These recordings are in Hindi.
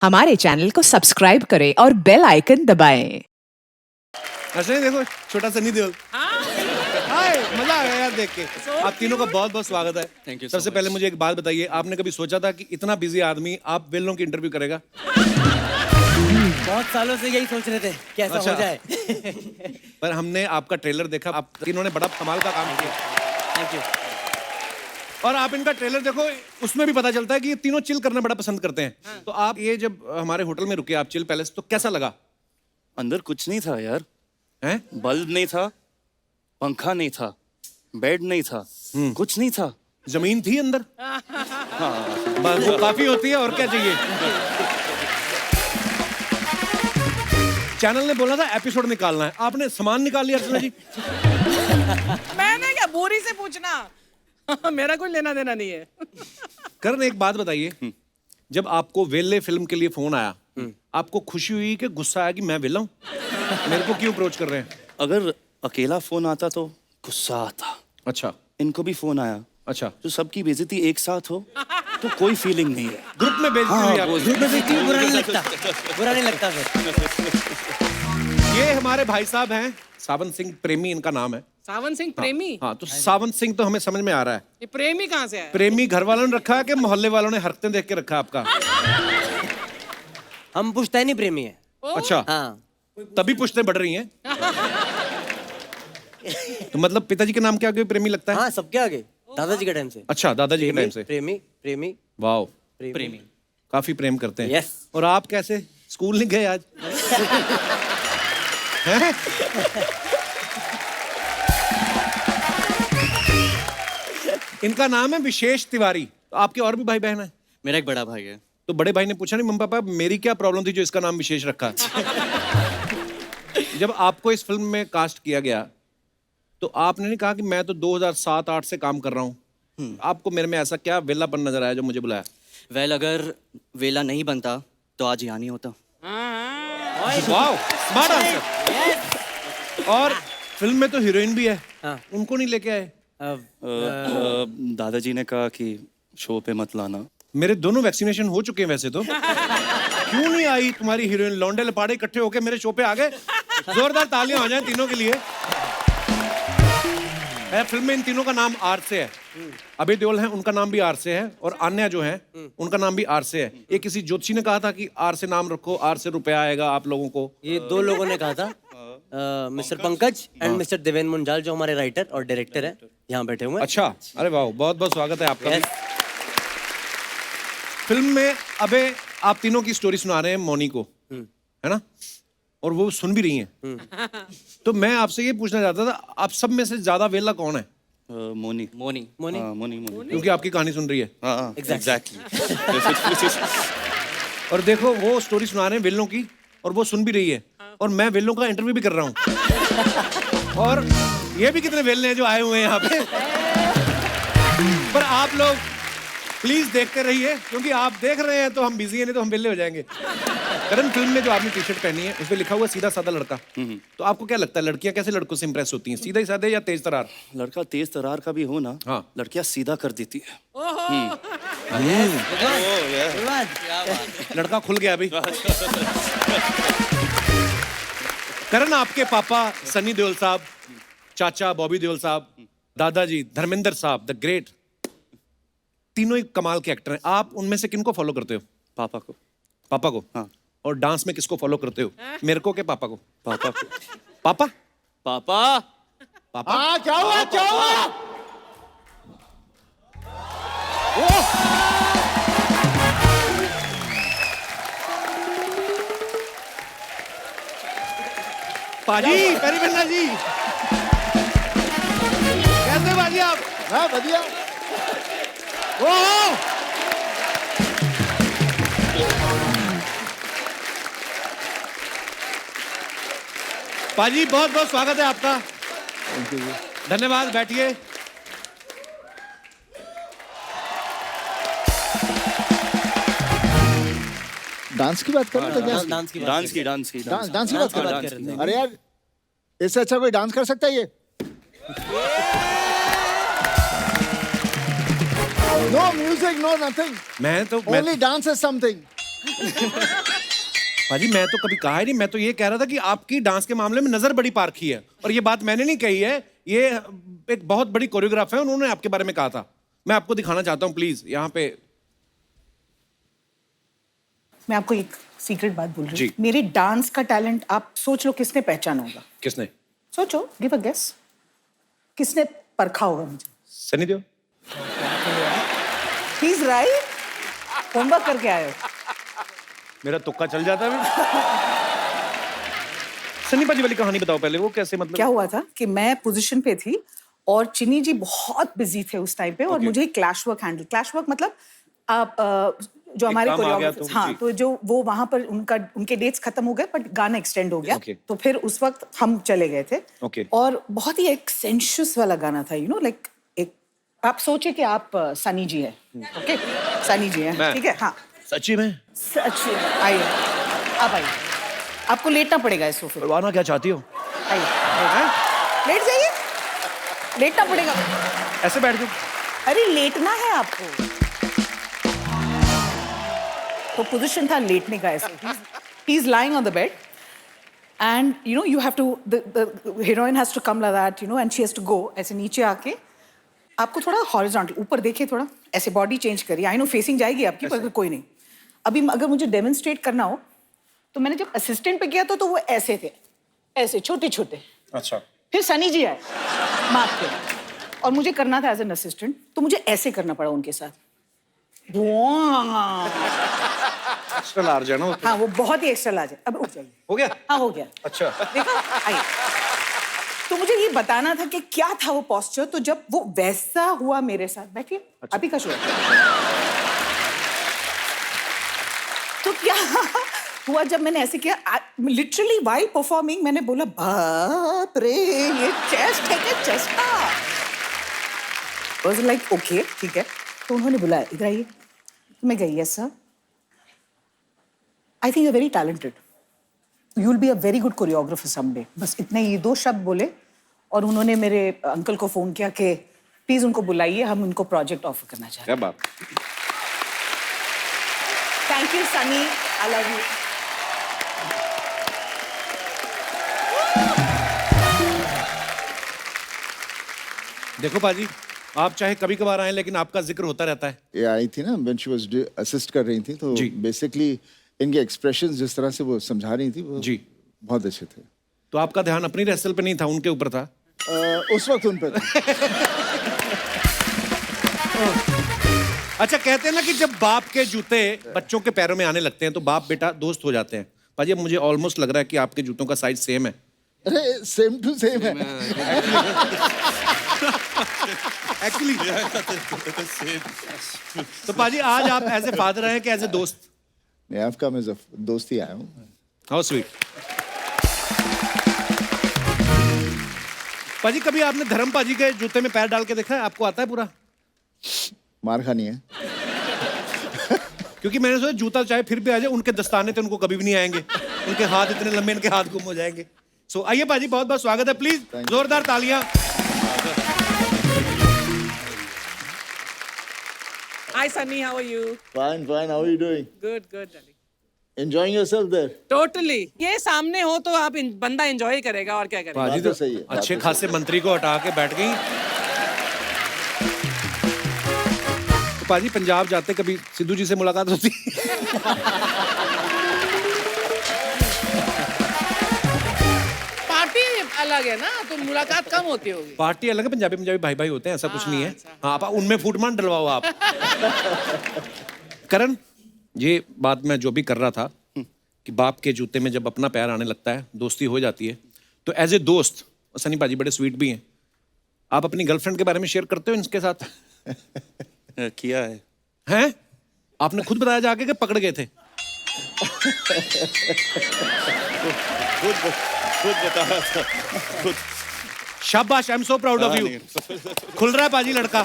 हमारे चैनल को सब्सक्राइब करें और बेल आइकन दबाएं। अच्छा देखो छोटा सनी देओल। हाय मजा आ गया यार देख के। आप तीनों का बहुत बहुत स्वागत है। Thank you so सबसे पहले मुझे एक बात बताइए, आपने कभी सोचा था कि इतना बिजी आदमी आप वेलों की इंटरव्यू करेगा? बहुत सालों से यही सोच रहे थे कैसा अच्छा। हो जाए। पर हमने आपका ट्रेलर देखा, आप तीनों ने बड़ा कमाल का काम किया थैंक यू। और आप इनका ट्रेलर देखो, उसमें भी पता चलता है कि ये तीनों चिल करना बड़ा पसंद करते हैं। तो आप ये जब हमारे होटल में रुके आप चिल पैलेस, तो कैसा लगा? अंदर कुछ नहीं था यार, हैं? बल्ब नहीं था, पंखा नहीं था, बेड नहीं था, कुछ नहीं था। जमीन थी अंदर? बस वो काफी होती है, और क्या चाहिए। चैनल ने बोला था एपिसोड निकालना है, आपने सामान निकाल लिया अर्चना जी। मैंने क्या बोरी से पूछना। मेरा कोई लेना देना नहीं है। करण एक बात बताइए, जब आपको वेले फिल्म के लिए फोन आया, आपको खुशी हुई कि गुस्सा आया कि मैं वेला हूं, मेरे को क्यों अप्रोच कर रहे हैं? अगर अकेला फोन आता तो गुस्सा आता। अच्छा इनको भी फोन आया, अच्छा, जो सबकी बेइज्जती एक साथ हो तो कोई फीलिंग नहीं है। ग्रुप में बेइज्जती हुई आपको? ग्रुप में देखती हूँ, बुरा नहीं लगता, बुरा नहीं लगता फिर। ये हमारे भाई साहब हैं, सावंत सिंह प्रेमी इनका नाम है। सावन सिंह प्रेमी। हाँ, तो सावंत सिंह तो हमें समझ में आ रहा है। ये प्रेमी कहाँ से आया? प्रेमी घर वालों ने रखा है कि मोहल्ले वालों ने हरकतें देख के रखा आपका? हम पुश्तैनी प्रेमी है। अच्छा, हाँ, तभी पुश्तें बढ़ रही हैं। तो मतलब पिताजी के नाम के आगे प्रेमी लगता है? हाँ सबके आगे, दादाजी के टाइम से। अच्छा, दादाजी के टाइम से। प्रेमी प्रेमी वाओ, प्रेमी। काफी प्रेम करते हैं। Yes. और आप कैसे स्कूल नहीं गए आज? हैं? इनका नाम है विशेष तिवारी। तो आपके और भी भाई बहन हैं? मेरा एक बड़ा भाई है। तो बड़े भाई ने पूछा नहीं, मम्मी पापा मेरी क्या प्रॉब्लम थी जो इसका नाम विशेष रखा? जब आपको इस फिल्म में कास्ट किया गया तो आपने नहीं कहा कि मैं तो 2007-8 से काम कर रहा हूँ, आपको मेरे में ऐसा क्या वेलापन नजर आया जो मुझे बुलाया? वेल अगर वेला नहीं बनता तो आज यहाँ नहीं होता। Wow, smart answer. और फिल्म में तो हीरोइन भी है, हाँ। उनको नहीं लेके आए? दादाजी ने कहा कि शो पे मत लाना। मेरे दोनों वैक्सीनेशन हो चुके हैं वैसे तो। क्यों नहीं आई तुम्हारी हीरोइन? लौंडे लपाड़े इकट्ठे होके मेरे शो पे आ गए। जोरदार तालियां हो जाएं तीनों के लिए। फिल्म में इन तीनों का नाम आर से है। अभय देओल हैं, उनका नाम भी आर से है, और आन्या जो है उनका नाम भी आर से है। ये किसी ज्योतिषी ने कहा था कि आर से नाम रखो, आर से रुपया आएगा आप लोगों को। ये दो लोगों ने कहा था, mister Pankaj and mister Devendra Munjal, जो हमारे राइटर और डायरेक्टर है, यहाँ बैठे हुए हैं। अच्छा, अरे वाह, बहुत बहुत स्वागत है आपका भी। Yes. फिल्म में अबे आप तीनों की स्टोरी सुना रहे हैं मौनी को, है ना, और वो सुन भी रही हैं। तो मैं आपसे ये पूछना चाहता था, आप सब में से ज्यादा वेला कौन है? मोनी मोनी मोनी। हाँ, मोनी मोनी। क्योंकि आपकी कहानी सुन रही है। हाँ Exactly. और देखो वो स्टोरी सुना रहे हैं वेलों की, और वो सुन भी रही है, और मैं वेलों का इंटरव्यू भी कर रहा हूँ। और ये भी कितने वेले हैं जो आए हुए हैं यहाँ पे। पर आप लोग प्लीज देखते रहिए, क्योंकि आप देख रहे हैं तो हम बिजी हैं, नहीं तो हम वेले हो जाएंगे। करण, फिल्म में जो आपने टी शर्ट पहनी है उस पर लिखा हुआ सीधा साधा लड़का, तो आपको क्या लगता है लड़कियां कैसे लड़कों से इंप्रेस होती हैं, सीधा ही साधे या तेज तरार? लड़का तेज तरार का भी हो ना, हाँ। लड़कियां सीधा कर देती है। लड़का खुल गया अभी। करण, आपके पापा सनी देओल साहब, चाचा बॉबी देओल साहब, दादाजी धर्मेंद्र साहब द ग्रेट, तीनों ही कमाल के एक्टर हैं। आप उनमें से किनको फॉलो करते हो? पापा को। पापा को? हाँ। और डांस में किसको फॉलो करते हो? मेरे को के पापा को? पापा को। पापा पापा पापा क्या हुआ क्या हुआ? पाजी, पेरीबन्ना जी, कैसे बाजी आप? हाँ बढ़िया। ओह, पाजी बहुत बहुत स्वागत है आपका। धन्यवाद, बैठिए। डांस की बात कर रहे थे क्या? डांस की बात डांस कर की डांस की डांस डांस की बात कर बात रहे कर थे। रहे थे। अरे यार, इससे अच्छा कोई डांस कर सकता है ये? No music, no nothing. मैं Only dance is something. पाजी मैं तो कभी कहा ही नहीं, मैं तो ये कह रहा था कि आपकी डांस के मामले में नजर बड़ी पारखी है, और ये बात मैंने नहीं कही है, ये एक बहुत बड़ी कोरियोग्राफर है, उन्होंने आपके बारे में कहा था। मैं आपको दिखाना चाहता हूँ, प्लीज यहाँ पे। मैं आपको एक सीक्रेट बात बोल रही जी। हूँ, मेरे डांस का टैलेंट आप सोच लो किसने पहचाना होगा। किसने? सोचो, गिव अ गेस, किसने परखा होगा मुझे। Sunny Deol. He is right, homework करके आए हो। मेरा तुक्का चल जाता है। सनी पाजी वाली कहानी बताओ पहले, वो कैसे, मतलब क्या हुआ था कि मैं पोजीशन पे थी और चिनी जी बहुत बिजी थे उस टाइम पे, और Okay. मुझे clash work handle, clash work मतलब आप जो हमारे काम आ गया कोरियोग्राफर्स, तो, हाँ, जी। तो जो वो वहां पर उनके डेट्स खत्म हो गए बट गाना एक्सटेंड हो गया। Okay. तो फिर उस वक्त हम चले गए थे। Okay. और बहुत ही एक सेंशुअस वाला गाना था, यू नो, लाइक एक, आप सोचे कि आप सनी जी है, ओके, सनी जी है, मैं? ठीक है, हाँ, सच्ची में? सच, आइए, आप आइए, आपको लेटना पड़ेगा इस सोफे पे, करवाना क्या चाहती हो? आइए, लेट जाइए, लेटना पड़ेगा, ऐसे बैठ जाओ। अरे लेटना है आपको, तो पोजीशन था लेटने का ऐसे, he is lying on the bed and you know you have to, the heroine has to come like that, you know, and she has to go ऐसे नीचे आके, आपको थोड़ा हॉरिजॉन्टल ऊपर देखिए, थोड़ा ऐसे बॉडी चेंज करिए, आई नो फेसिंग जाएगी आपकी, पर कोई नहीं। अभी अगर मुझे डेमोन्स्ट्रेट करना हो तो मैंने जब असिस्टेंट पे किया तो वो ऐसे थे, ऐसे छोटे छोटे, अच्छा। फिर सनी जी आए मार्क पे, और मुझे करना था एज एन असिस्टेंट, तो मुझे ऐसे करना पड़ा उनके साथ। एक्स्ट्रा लार्ज है ना वो तो। हाँ, वो बहुत ही एक्स्ट्रा लार्ज है। अब उठ जाइए। हो गया? हाँ, हो गया। अच्छा। देखा? आइए। तो मुझे ये बताना था कि क्या था वो पोस्चर, तो जब वो वैसा हुआ मेरे साथ, बैठिए, अभी का शो है। तो क्या हुआ जब मैंने ऐसे किया, लिटरली वाइल परफॉर्मिंग, मैंने बोला बाप रे, ये चेस्ट है क्या, चेस्ट था। वाज लाइक ओके, ठीक है। तो उन्होंने बुलाया, इधर आइए। मैं गई, yes sir, I think you are very talented, you will be a very good choreographer someday. बस इतने ये दो शब्द बोले, और उन्होंने मेरे अंकल को फोन किया कि प्लीज उनको बुलाइए, हम उनको प्रोजेक्ट ऑफर करना चाहते हैं। क्या बात। Thank you Sunny, I love you. देखो पाजी, आप चाहे कभी कभार आए, लेकिन आपका जिक्र होता रहता है। ये आई थी ना, व्हेन शी वाज असिस्ट कर रही थी, तो जी। बेसिकली इनके एक्सप्रेशंस जिस तरह से वो समझा रही थी, वो जी। बहुत अच्छे थे। तो आपका ध्यान अपनी रेसल पे नहीं था, उनके ऊपर था। उस वक्त उन पे था। अच्छा, कहते हैं ना कि जब बाप के जूते बच्चों के पैरों में आने लगते हैं तो बाप बेटा दोस्त हो जाते हैं। पाजी, अब मुझे ऑलमोस्ट लग रहा है कि आपके जूतों का साइज सेम है। अरे सेम टू सेम है। एक्चुअली तो पाजी, आज आप एज ए फादर आए कि एज ए दोस्त? नहीं, आपका मैं दोस्त ही आया हूँ। How sweet. पाजी, कभी आपने धर्म पाजी के जूते में पैर डाल के देखा है? आपको आता है पूरा? मार खानी है। क्योंकि मैंने सोचा जूता चाहे फिर भी आ जाए, उनके दस्ताने तो उनको कभी भी नहीं आएंगे, उनके हाथ इतने लंबे, इनके हाथ गुम हो जाएंगे। सो आइए पाजी, बहुत बहुत स्वागत है, प्लीज जोरदार तालियां। Hi Sunny, how are you? Fine, fine. How are you doing? Good, good, darling. Enjoying yourself there? Totally. ये सामने हो तो आप बंदा एंजॉय करेगा, और क्या करेगा। पाजी बात तो सही है, बात अच्छे तो खासे मंत्री को हटा के बैठ गई। तो पाजी, पंजाब जाते कभी सिद्धू जी से मुलाकात होती? पार्टी अलग है ना, तो मुलाकात कम होती होगी। पार्टी अलग है, पंजाबी भाई भाई होते हैं, ऐसा कुछ नहीं है। हाँ, आप उनमें फूट मान डलवाओ आप। करण, ये बात मैं जो भी कर रहा था कि बाप के जूते में जब अपना पैर आने लगता है, दोस्ती हो जाती है, तो एज ए दोस्त, सनी पाजी बड़े स्वीट भी हैं, आप अपनी गर्लफ्रेंड के बारे में शेयर करते हो इनके साथ? किया है। हैं? आपने खुद बताया जाके कि पकड़ गए थे? खुद बताया था, खुद। शाबाश, I am so proud of you. खुल रहा है पाजी लड़का।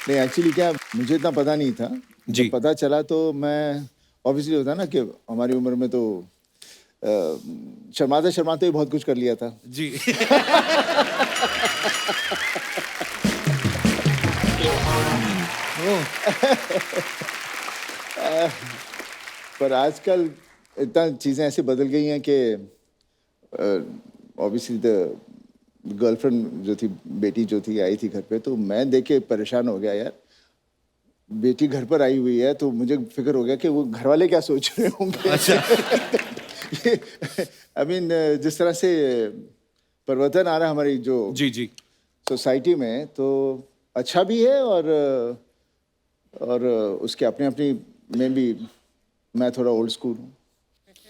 नहीं, एक्चुअली क्या, मुझे इतना पता नहीं था। जी। जब पता चला तो मैं, ऑब्वियसली होता ना कि हमारी उम्र में तो शर्माते शर्माते ही बहुत कुछ कर लिया था। जी। पर आजकल इतना चीज़ें ऐसी बदल गई हैं कि ऑब्वियसली द गर्लफ्रेंड जो थी, बेटी जो थी, आई थी घर पे, तो मैं देख के परेशान हो गया यार। बेटी घर पर आई हुई है तो मुझे फिक्र हो गया कि वो घर वाले क्या सोच रहे होंगे। आई मीन जिस तरह से परिवर्तन आ रहा है हमारी जो जी जी सोसाइटी में, तो अच्छा भी है और उसके अपने अपनी में भी मैं थोड़ा ओल्ड स्कूल हूँ।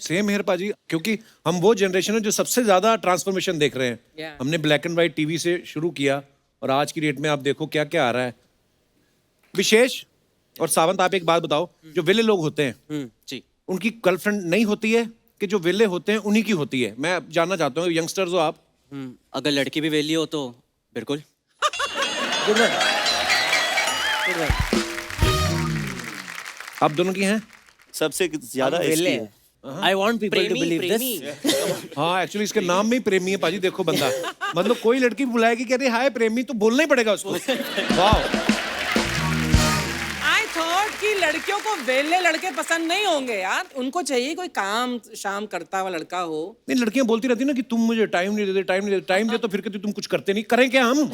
सेम हेयर पाजी, क्योंकि हम वो जनरेशन है जो सबसे ज्यादा ट्रांसफॉर्मेशन देख रहे हैं। Yeah. हमने ब्लैक एंड व्हाइट टीवी से शुरू किया और आज की डेट में आप देखो क्या क्या आ रहा है। विशेष और सावंत, आप एक बात बताओ, जो विले लोग होते हैं जी उनकी गर्लफ्रेंड नहीं होती है कि जो विले होते हैं उन्हीं की होती है? मैं जानना चाहता हूँ, यंगस्टर्स हो आप। अगर लड़की भी वेली हो तो बिल्कुल। आप दोनों की हैं? सबसे ज्यादा इसकी है। I want people to believe this. हाँ, एक्चुअली इसके नाम में ही प्रेमी है पाजी। देखो बंदा, मतलब कोई लड़की बुलाएगी कि अरे हाय प्रेमी, तो बोलना ही पड़ेगा उसको। वाह। आई थॉट कि लड़कियों को वेले लड़के पसंद नहीं होंगे यार, उनको चाहिए कोई काम शाम करता हुआ लड़का हो। नहीं, लड़कियां बोलती रहती ना कि तुम मुझे टाइम नहीं देते, टाइम नहीं देते, टाइम दे, तो फिर कहती तुम कुछ करते नहीं। करें क्या हम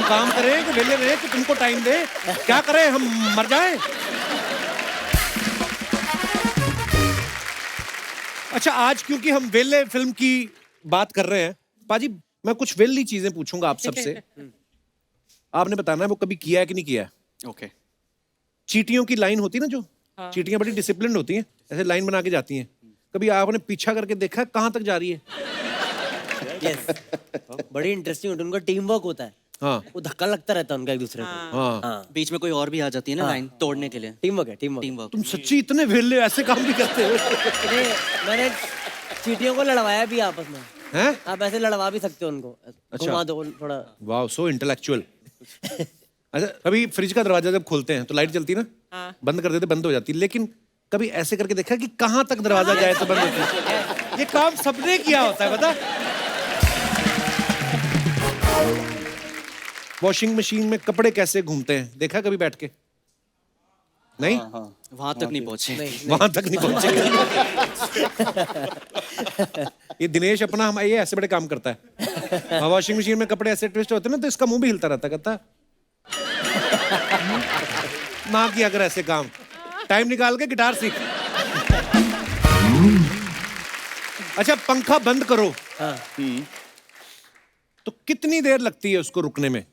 काम करें कि वेले रहे कि तुमको टाइम दे? क्या करें, हम मर जाएं? अच्छा, आज क्योंकि हम वेले फिल्म की बात कर रहे हैं पाजी, मैं कुछ वेली चीजें पूछूंगा आप सबसे। आपने बताना है वो कभी किया है कि नहीं किया है। ओके। चींटियों की लाइन होती है ना, जो चींटियां बड़ी डिसिप्लिन्ड होती हैं, ऐसे लाइन बना के जाती हैं। कभी आपने पीछा करके देखा है कहां तक जा रही है? यस, बड़ी इंटरेस्टिंग होती है, उनका टीम वर्क होता है। हाँ वो धक्का लगता रहता है उनका एक दूसरे को। हाँ। बीच में कोई और भी आ जाती है ना लाइन तोड़ने के लिए। टीम वर्क है, टीम टीम वर्क। वर्क। तुम सच्ची इतने वेले ऐसे काम भी करते हो? मैंने चीटियों को लड़वाया भी आपस में। हैं? आप ऐसे लड़वा भी सकते हो उनको, घुमा दो थोड़ा। वाह, सो इंटेलेक्चुअल। अच्छा, कभी फ्रिज का दरवाजा जब खोलते हैं तो लाइट जलती है ना, बंद कर देते बंद हो जाती है, लेकिन कभी ऐसे करके देखा कि कहां तक दरवाजा जाए तो बंद होती है? ये काम सबने किया होता है, बता। वॉशिंग मशीन में कपड़े कैसे घूमते हैं, देखा कभी बैठ के? नहीं, वहां तक नहीं पहुंचे। वहां तक नहीं पहुंचे। ये दिनेश अपना, हम ये ऐसे बड़े काम करता है। वॉशिंग मशीन में कपड़े ऐसे ट्विस्ट होते हैं ना, तो इसका मुंह भी हिलता रहता, कहता ना किया कर ऐसे काम, टाइम निकाल के गिटार सीख। अच्छा, पंखा बंद करो तो कितनी देर लगती है उसको रुकने में?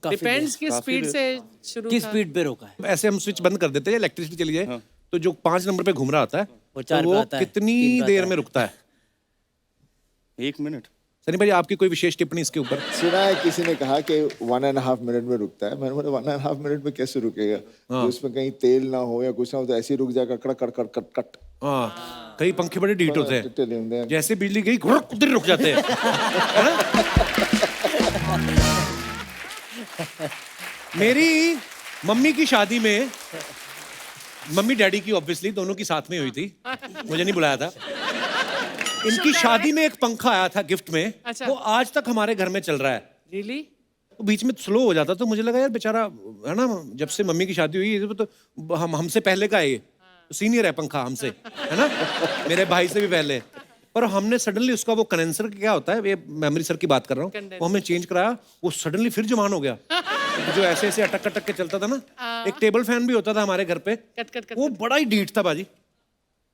डिपेंड्स किस स्पीड से शुरू किस था। स्पीड पे रोका है। ऐसे हम स्विच बंद कर देते हैं, इलेक्ट्रिसिटी चली जाए तो जो 5 नंबर पे घूम रहा होता है वो तो 4 पे वो आता है, कितनी 3 पे देर आता में है। रुकता है? 1 मिनट। सनी भाई, आपकी कोई विशेष टिप्पणी इसके ऊपर? सुना है किसी ने कहा कि 1.5 मिनट में रुकता है। मैंने बोला 1.5 मिनट में कैसे रुकेगा? तो उसमें कहीं तेल ना हो या कुछ ना हो तो ऐसे ही रुक जाएगा, cut cut cut cut cut. हाँ, कई पंखे बड़े ढीठ होते हैं, टिट्टे होते हैं। जैसे बिजली गई घुड़क उधर ही रुक जाते हैं, है ना? मेरी मम्मी की शादी में, मम्मी डैडी की ऑब्वियसली दोनों की साथ में हुई थी, मुझे नहीं बुलाया था। इनकी शादी में एक पंखा आया था गिफ्ट में, अच्छा। वो आज तक हमारे घर में चल रहा है। रियली? वो बीच में स्लो हो जाता तो मुझे लगा यार बेचारा, है ना, जब से मम्मी की शादी हुई तो हमसे पहले का है, ये सीनियर है पंखा हमसे, है ना, मेरे भाई से भी पहले। पर हमने सडनली उसका वो कंडेंसर क्या होता है, ये मेमोरी सर की बात कर रहा हूँ, वो हमने चेंज कराया, वो सडनली फिर जवान हो गया। जो ऐसे ऐसे अटक अटक के चलता था ना, एक टेबल फैन भी होता था हमारे घर पे, कट कट कट। वो बड़ा ही ढीठ था बाजी।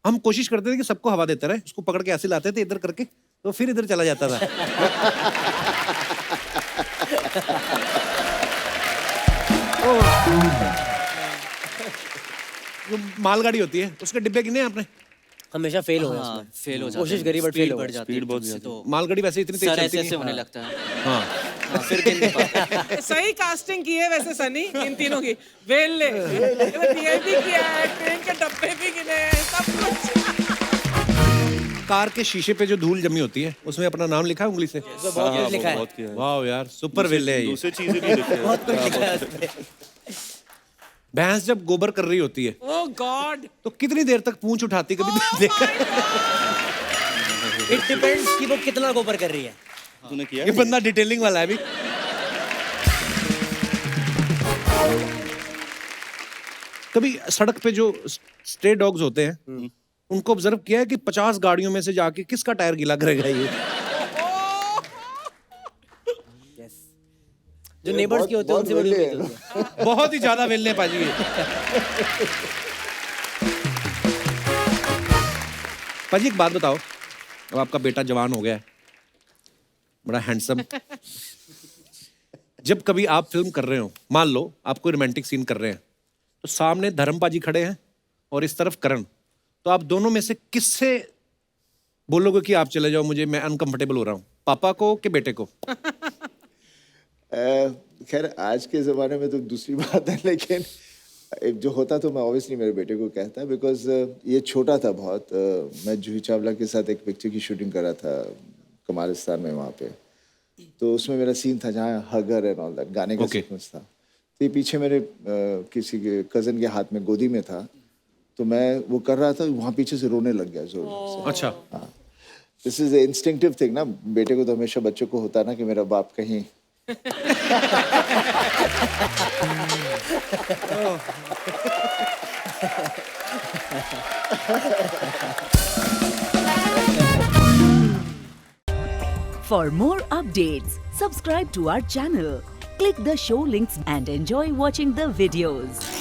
हम कोशिश करते थे कि सबको हवा देते रहे, उसको पकड़ के ऐसे लाते थे इधर करके, तो फिर इधर चला जाता था। जो मालगाड़ी होती है उसके डिब्बे कितने हैं आपने? हमेशा फेल हो हाँ, फेल हो जाते कोशिश हैं। करी बट स्पीड फेल हो बढ़ जाती है। स्पीड बहुत उससे ज्यादा। तो मालगाड़ी वैसे इतनी तेज सर चलती ऐसे नहीं ऐसे है। होने लगता है। हाँ, हाँ, फिर गिन नहीं पाते। सही कास्टिंग की है वैसे सनी इन तीनों की। वेले भी किया है, ट्रेन के डब्बे भी गिने हैं, सब कुछ। कार के शीशे पे जो धूल जमी होती है उसमें अपना नाम लिखा है उंगली से? बहुत कुछ लिखा है, बहुत किया है। वाह यार, सुपर वेले है ये। दूसरी चीजें भी लिखे हैं। बहुत कुछ लिखा है उसमें। भैंस जब गोबर कर रही होती है ओह गॉड। तो कितनी देर तक पूंछ उठाती है? कभी देखा है? इट डिपेंड्स कि वो कितना गोबर कर रही है। तूने किया ये बंदा डिटेलिंग वाला है अभी। कभी सड़क पे जो स्ट्रे डॉग्स होते हैं उनको ऑब्जर्व किया है कि 50 गाड़ियों में से जाके किसका टायर गीला करेगा ये? जो नेबर्स के होते हैं उनसे बड़ी बहुत उम्मीद होती है। बहुत ही ज्यादा वेलने पाजी है। पाजी एक बात बताओ, अब आपका बेटा जवान हो गया है, बड़ा हैंडसम, जब कभी आप फिल्म कर रहे हो, मान लो आप कोई रोमांटिक सीन कर रहे हैं, तो सामने धर्म पाजी खड़े हैं और इस तरफ करण, तो आप दोनों में से किससे बोलोगे कि आप चले जाओ, मुझे मैं अनकंफर्टेबल हो रहा हूँ, पापा को कि बेटे को? खैर आज के ज़माने में तो दूसरी बात है, लेकिन जो होता तो मैं ऑब्वियसली मेरे बेटे को कहता, बिकॉज ये छोटा था बहुत। मैं जूही चावला के साथ एक पिक्चर की शूटिंग कर रहा था कमालिस्तान में, वहाँ पे तो उसमें मेरा सीन था जहाँ हगर एंड ऑल दैट गाने का सीक्वेंस था। तो ये पीछे मेरे किसी के कज़न के हाथ में गोदी में था, तो मैं वो कर रहा था, वहाँ पीछे से रोने लग गया जोर से। अच्छा। हाँ, दिस इज इंस्टिंक्टिव थिंग ना, बेटे को तो हमेशा बच्चों को होता ना कि मेरा बाप कहीं For more updates, subscribe to our channel, click the show links and enjoy watching the videos.